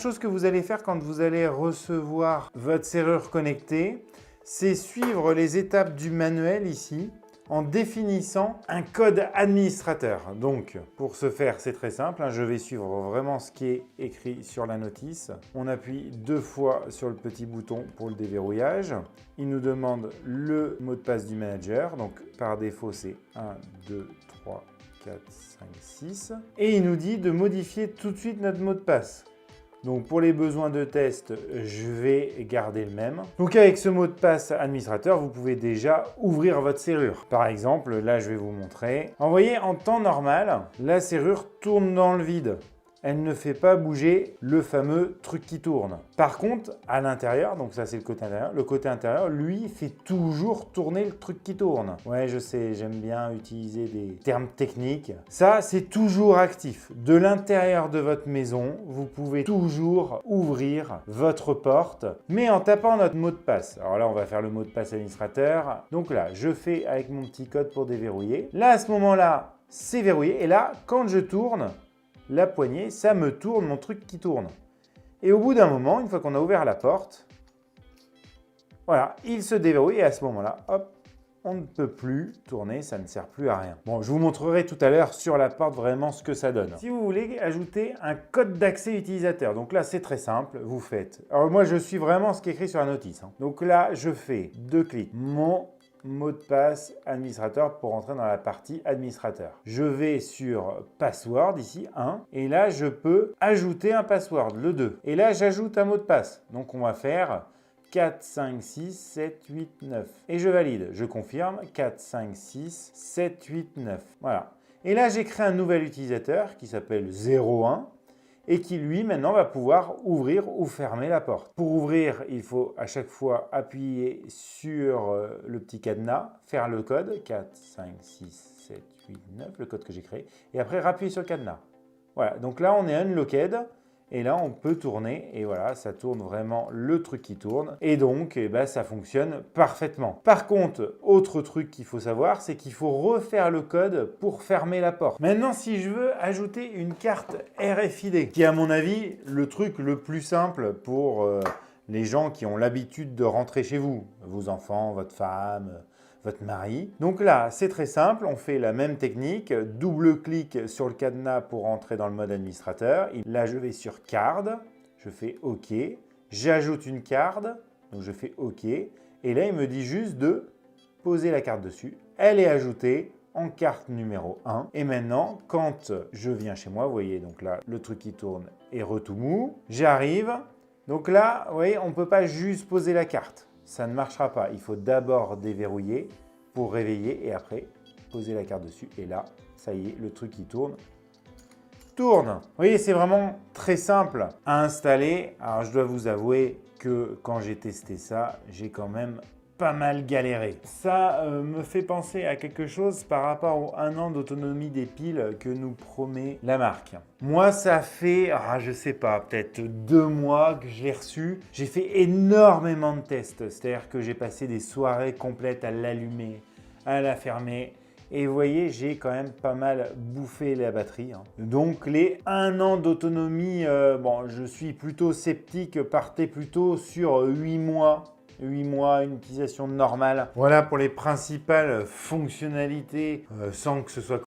Chose que vous allez faire quand vous allez recevoir votre serrure connectée, c'est suivre les étapes du manuel ici en définissant un code administrateur. Donc, pour ce faire, c'est très simple, je vais suivre vraiment ce qui est écrit sur la notice. On appuie 2 fois sur le petit bouton pour le déverrouillage. Il nous demande le mot de passe du manager. Donc, par défaut, c'est 1, 2, 3, 4, 5, 6. Et il nous dit de modifier tout de suite notre mot de passe. Donc pour les besoins de test, je vais garder le même. Donc avec ce mot de passe administrateur, vous pouvez déjà ouvrir votre serrure. Par exemple, là je vais vous montrer. Vous voyez, en temps normal, la serrure tourne dans le vide. Elle ne fait pas bouger le fameux truc qui tourne. Par contre, à l'intérieur, donc ça c'est le côté intérieur, lui fait toujours tourner le truc qui tourne. Ouais, je sais, j'aime bien utiliser des termes techniques. Ça, c'est toujours actif. De l'intérieur de votre maison, vous pouvez toujours ouvrir votre porte, mais en tapant notre mot de passe. Alors là, on va faire le mot de passe administrateur. Donc là, je fais avec mon petit code pour déverrouiller. Là, à ce moment-là, c'est verrouillé. Et là, quand je tourne la poignée, ça me tourne mon truc qui tourne. Et au bout d'un moment, une fois qu'on a ouvert la porte, voilà, il se déverrouille et à ce moment-là, hop, on ne peut plus tourner, ça ne sert plus à rien. Bon, je vous montrerai tout à l'heure sur la porte vraiment ce que ça donne. Si vous voulez ajouter un code d'accès utilisateur, donc là c'est très simple, vous faites. Alors moi je suis vraiment ce qui est écrit sur la notice. Donc là je fais 2 clics, mon mot de passe administrateur pour entrer dans la partie administrateur. Je vais sur password ici, 1, et là je peux ajouter un password, le 2. Et là j'ajoute un mot de passe. Donc on va faire 4, 5, 6, 7, 8, 9. Et je valide, je confirme, 4, 5, 6, 7, 8, 9. Voilà. Et là j'ai créé un nouvel utilisateur qui s'appelle 01. Et qui lui maintenant va pouvoir ouvrir ou fermer la porte. Pour ouvrir, il faut à chaque fois appuyer sur le petit cadenas, faire le code 4, 5, 6, 7, 8, 9, le code que j'ai créé, et après rappuyer sur le cadenas. Voilà, donc là on est unlocked, et là on peut tourner, et voilà, ça tourne vraiment le truc qui tourne, et donc eh ben, ça fonctionne parfaitement. Par contre, autre truc qu'il faut savoir, c'est qu'il faut refaire le code pour fermer la porte. Maintenant, si je veux ajouter une carte RFID, qui est à mon avis le truc le plus simple pour les gens qui ont l'habitude de rentrer chez vous, vos enfants, votre femme, votre mari. Donc là, c'est très simple, on fait la même technique, double-clic sur le cadenas pour entrer dans le mode administrateur. Là, je vais sur Card, je fais OK, j'ajoute une carte, donc je fais OK, et là, il me dit juste de poser la carte dessus. Elle est ajoutée en carte numéro 1. Et maintenant, quand je viens chez moi, vous voyez, donc là, le truc qui tourne est tout mou, j'arrive. Donc là, vous voyez, on ne peut pas juste poser la carte. Ça ne marchera pas. Il faut d'abord déverrouiller pour réveiller et après poser la carte dessus. Et là, ça y est, le truc qui tourne. Vous voyez, c'est vraiment très simple à installer. Alors, je dois vous avouer que quand j'ai testé ça, j'ai quand même pas mal galéré. Ça me fait penser à quelque chose par rapport au 1 an d'autonomie des piles que nous promet la marque. Moi, ça fait, je sais pas, peut-être 2 mois que je l'ai reçu. J'ai fait énormément de tests, c'est-à-dire que j'ai passé des soirées complètes à l'allumer, à la fermer. Et vous voyez, j'ai quand même pas mal bouffé la batterie. Donc les 1 an d'autonomie, bon, je suis plutôt sceptique, partez plutôt sur 8 mois. 8 mois, une utilisation normale. Voilà pour les principales fonctionnalités sans que ce soit